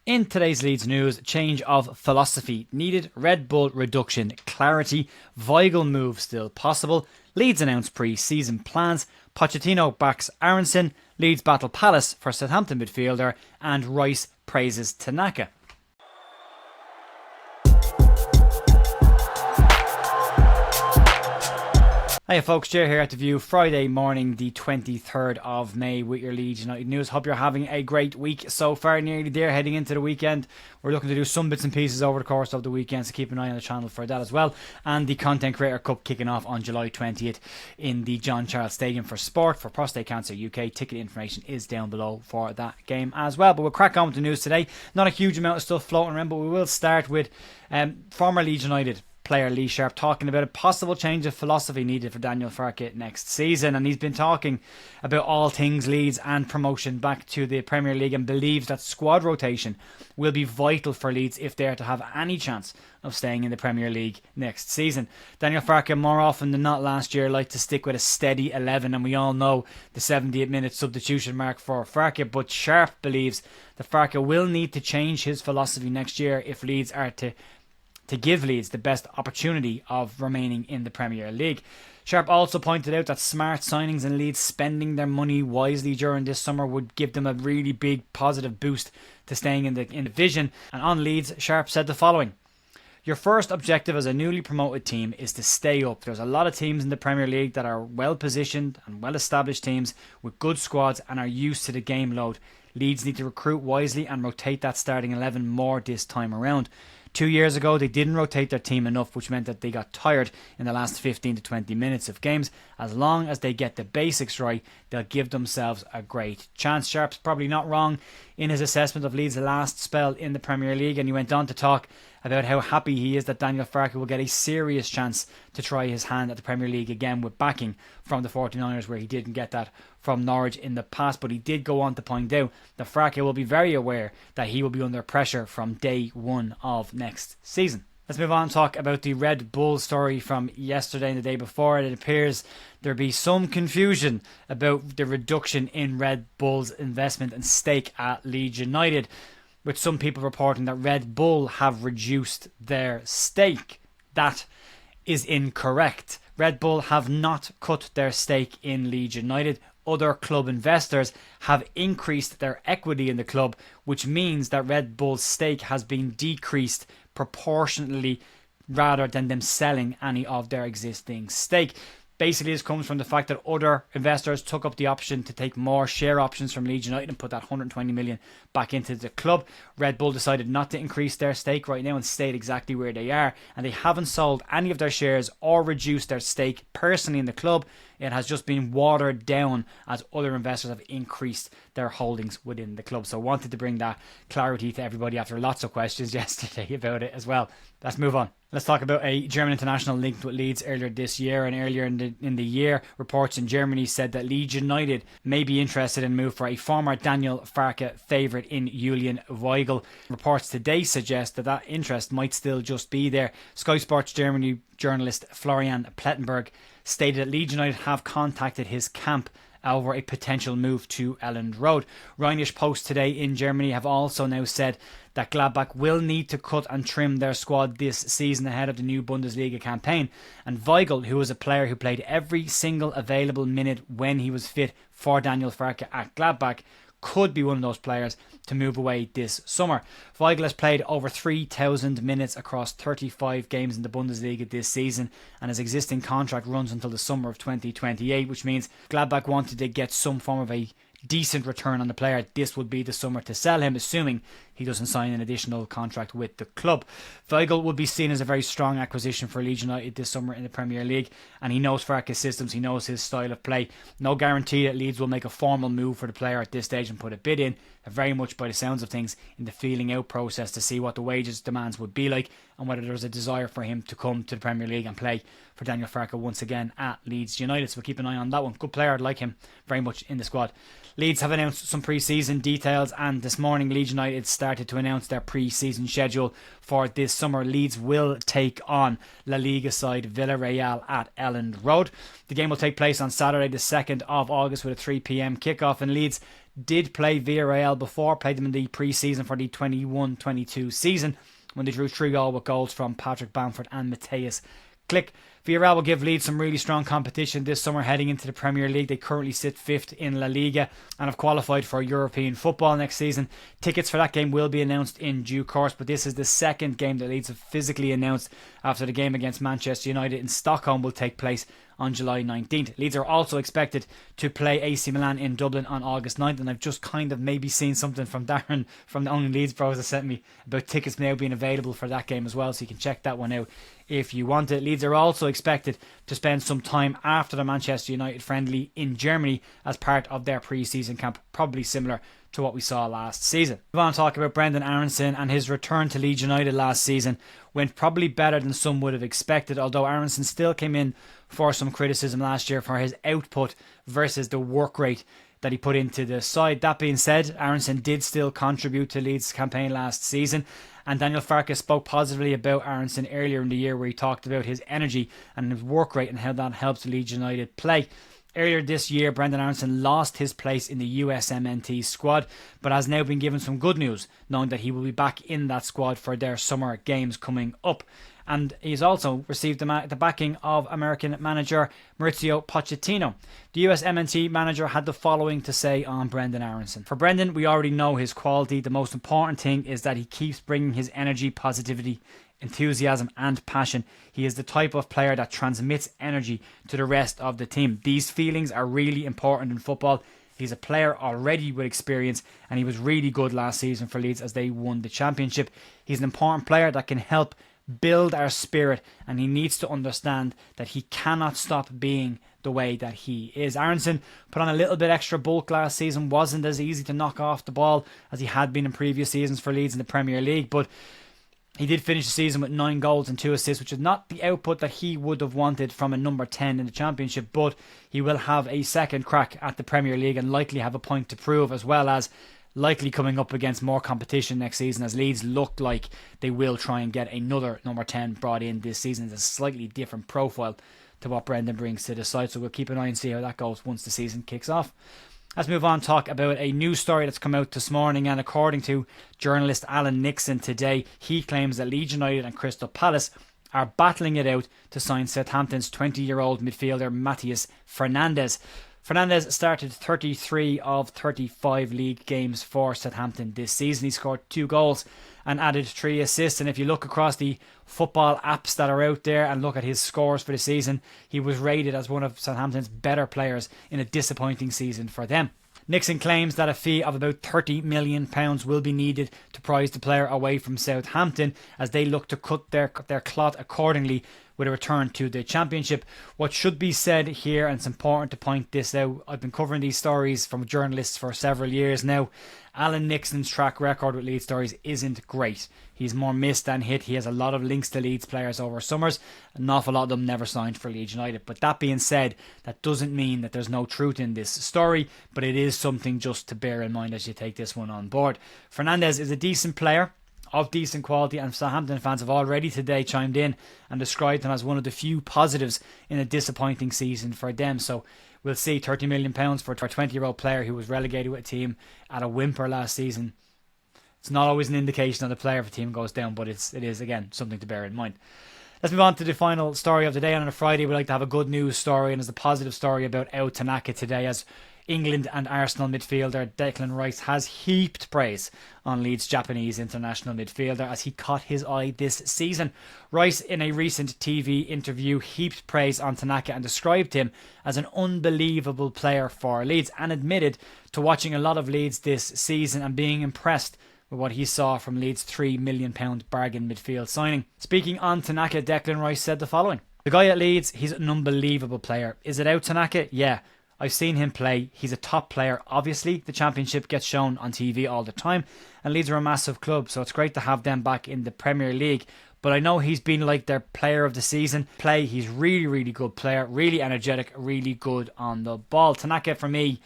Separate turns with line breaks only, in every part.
In today's Leeds news, change of philosophy needed, Red Bull reduction clarity, Weigl move still possible, Leeds announce pre-season plans, Pochettino backs Aaronson, Leeds battle Palace for Southampton midfielder, and Rice praises Tanaka. Hiya folks, Jay here at The View, Friday morning the 23rd of May with your Leeds United news. Hope you're having a great week so far, nearly there heading into the weekend. We're looking to do some bits and pieces over the course of the weekend, so keep an eye on the channel for that as well. And the Content Creator Cup kicking off on July 20th in the John Charles Stadium for Sport for Prostate Cancer UK. Ticket information is down below for that game as well. But we'll crack on with the news today. Not a huge amount of stuff floating around, but we will start with former Leeds United player Lee Sharp talking about a possible change of philosophy needed for Daniel Farke next season, and he's been talking about all things Leeds and promotion back to the Premier League, and believes that squad rotation will be vital for Leeds if they are to have any chance of staying in the Premier League next season. Daniel Farke, more often than not last year, liked to stick with a steady 11, and we all know the 78-minute substitution mark for Farke, but Sharp believes that Farke will need to change his philosophy next year if Leeds are to give Leeds the best opportunity of remaining in the Premier League. Sharp also pointed out that smart signings and Leeds spending their money wisely during this summer would give them a really big positive boost to staying in the division. And on Leeds, Sharp said the following: "Your first objective as a newly promoted team is to stay up. There's a lot of teams in the Premier League that are well positioned and well established teams with good squads and are used to the game load. Leeds need to recruit wisely and rotate that starting 11 more this time around. 2 years ago, they didn't rotate their team enough, which meant that they got tired in the last 15 to 20 minutes of games. As long as they get the basics right, they'll give themselves a great chance." Sharp's probably not wrong in his assessment of Leeds' last spell in the Premier League, and he went on to talk about how happy he is that Daniel Farke will get a serious chance to try his hand at the Premier League again with backing from the 49ers, where he didn't get that from Norwich in the past. But he did go on to point out that Farke will be very aware that he will be under pressure from day one of next season. Let's move on and talk about the Red Bull story from yesterday and the day before. It appears there be some confusion about the reduction in Red Bull's investment and stake at Leeds United, with some people reporting that Red Bull have reduced their stake. That is incorrect. Red Bull have not cut their stake in Leeds United. Other club investors have increased their equity in the club, which means that Red Bull's stake has been decreased proportionately rather than them selling any of their existing stake. Basically, this comes from the fact that other investors took up the option to take more share options from Leeds United and put that 120 million back into the club. Red Bull decided not to increase their stake right now and stayed exactly where they are, and they haven't sold any of their shares or reduced their stake personally in the club. It has just been watered down as other investors have increased their holdings within the club. So I wanted to bring that clarity to everybody after lots of questions yesterday about it as well. Let's move on. Let's talk about a German international linked with Leeds earlier this year, and earlier in the year, reports in Germany said that Leeds United may be interested in a move for a former Daniel Farke favourite in Julian Weigl. Reports today suggest that that interest might still just be there. Sky Sports Germany journalist Florian Plettenberg stated that Leeds United have contacted his camp over a potential move to Elland Road. Rheinische Post today in Germany have also now said that Gladbach will need to cut and trim their squad this season ahead of the new Bundesliga campaign. And Weigl, who was a player who played every single available minute when he was fit for Daniel Farke at Gladbach, could be one of those players to move away this summer. Weigl has played over 3,000 minutes across 35 games in the Bundesliga this season, and his existing contract runs until the summer of 2028, which means Gladbach wanted to get some form of a decent return on the player. This would be the summer to sell him, assuming he doesn't sign an additional contract with the club. Weigl would be seen as a very strong acquisition for Leeds United this summer in the Premier League, and he knows Farke's systems, he knows his style of play. No guarantee that Leeds will make a formal move for the player at this stage and put a bid in. Very much by the sounds of things in the feeling out process to see what the wages demands would be like and whether there's a desire for him to come to the Premier League and play for Daniel Farke once again at Leeds United. So we'll keep an eye on that one. Good player, I'd like him very much in the squad. Leeds have announced some pre-season details, and this morning Leeds United started to announce their pre-season schedule for this summer. Leeds will take on La Liga side Villarreal at Elland Road. The game will take place on Saturday the 2nd of August with a 3 p.m. kickoff, and Leeds did play Villarreal before, played them in the pre-season for the 21-22 season when they drew 3-3 with goals from Patrick Bamford and Matthias Klick. Villarreal will give Leeds some really strong competition this summer heading into the Premier League. They currently sit 5th in La Liga and have qualified for European football next season. Tickets for that game will be announced in due course, but this is the second game that Leeds have physically announced after the game against Manchester United in Stockholm will take place on July 19th. Leeds are also expected to play AC Milan in Dublin on August 9th, and I've just kind of maybe seen something from Darren from the Only Leeds Bros that sent me about tickets now being available for that game as well, so you can check that one out if you want it. Leeds are also expected to spend some time after the Manchester United friendly in Germany as part of their pre-season camp, probably similar to what we saw last season. We want to talk about Brendan Aronson, and his return to Leeds United last season went probably better than some would have expected, although Aronson still came in for some criticism last year for his output versus the work rate that he put into the side. That being said, Aaronson did still contribute to Leeds' campaign last season, and Daniel Farke spoke positively about Aaronson earlier in the year, where he talked about his energy and his work rate and how that helps Leeds United play. Earlier this year, Brendan Aronson lost his place in the USMNT squad, but has now been given some good news, knowing that he will be back in that squad for their summer games coming up. And he's also received the backing of American manager Mauricio Pochettino. The USMNT manager had the following to say on Brendan Aronson. For Brendan, we already know his quality. The most important thing is that he keeps bringing his energy, positivity, enthusiasm and passion. He is the type of player that transmits energy to the rest of the team. These feelings are really important in football. He's a player already with experience, and he was really good last season for Leeds as they won the championship. He's an important player that can help build our spirit, and he needs to understand that he cannot stop being the way that he is. Aronson put on a little bit extra bulk last season, wasn't as easy to knock off the ball as he had been in previous seasons for Leeds in the Premier League, but he did finish the season with 9 goals and 2 assists, which is not the output that he would have wanted from a number 10 in the Championship, but he will have a second crack at the Premier League and likely have a point to prove, as well as likely coming up against more competition next season, as Leeds look like they will try and get another number 10 brought in this season. It's a slightly different profile to what Brendan brings to the side, so we'll keep an eye and see how that goes once the season kicks off. Let's move on and talk about a news story that's come out this morning, and according to journalist Alan Nixon today, he claims that Leeds United and Crystal Palace are battling it out to sign Southampton's 20-year-old midfielder Matheus Fernandes. Fernandes started 33 of 35 league games for Southampton this season. He scored 2 goals and added 3 assists. And if you look across the football apps that are out there and look at his scores for the season, he was rated as one of Southampton's better players in a disappointing season for them. Nixon claims that a fee of about £30 million will be needed to prize the player away from Southampton as they look to cut their cloth accordingly with a return to the Championship. What should be said here, and it's important to point this out, I've been covering these stories from journalists for several years now. Alan Nixon's track record with Leeds stories isn't great. He's more missed than hit. He has a lot of links to Leeds players over summers. An awful lot of them never signed for Leeds United. But that being said, that doesn't mean that there's no truth in this story, but it is something just to bear in mind as you take this one on board. Fernandes is a decent player of decent quality, and Southampton fans have already today chimed in and described him as one of the few positives in a disappointing season for them. So we'll see. £30 million for a 20-year-old player who was relegated with a team at a whimper last season. It's not always an indication that the player of a team goes down, but it is again something to bear in mind. Let's move on to the final story of the day. On a Friday, we like to have a good news story, and it's a positive story about Tanaka today, as England and Arsenal midfielder Declan Rice has heaped praise on Leeds' Japanese international midfielder as he caught his eye this season. Rice, in a recent TV interview, heaped praise on Tanaka and described him as an unbelievable player for Leeds, and admitted to watching a lot of Leeds this season and being impressed with what he saw from Leeds' £3 million bargain midfield signing. Speaking on Tanaka, Declan Rice said the following: "The guy at Leeds, he's an unbelievable player. Is it out, Tanaka? Yeah. I've seen him play. He's a top player. Obviously, the Championship gets shown on TV all the time, and Leeds are a massive club, so it's great to have them back in the Premier League. But I know he's been like their player of the season. He's really, really good player, really energetic, really good on the ball." Tanaka, for me,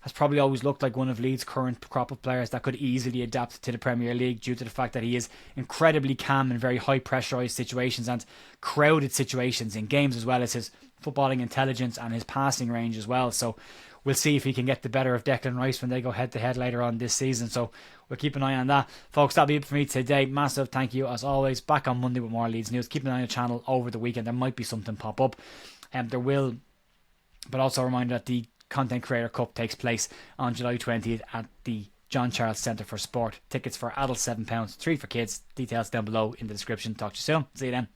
has probably always looked like one of Leeds' current crop of players that could easily adapt to the Premier League due to the fact that he is incredibly calm in very high pressurised situations and crowded situations in games, as well as his footballing intelligence and his passing range as well. So we'll see if he can get the better of Declan Rice when they go head to head later on this season. So we'll keep an eye on that. Folks, that'll be it for me today. Massive thank you as always. Back on Monday with more Leeds news. Keep an eye on the channel over the weekend. There might be something pop up. There will, but also a reminder that the Content Creator Cup takes place on July 20th at the John Charles Centre for Sport. Tickets for adults £7, 3 for kids. Details down below in the description. Talk to you soon. See you then.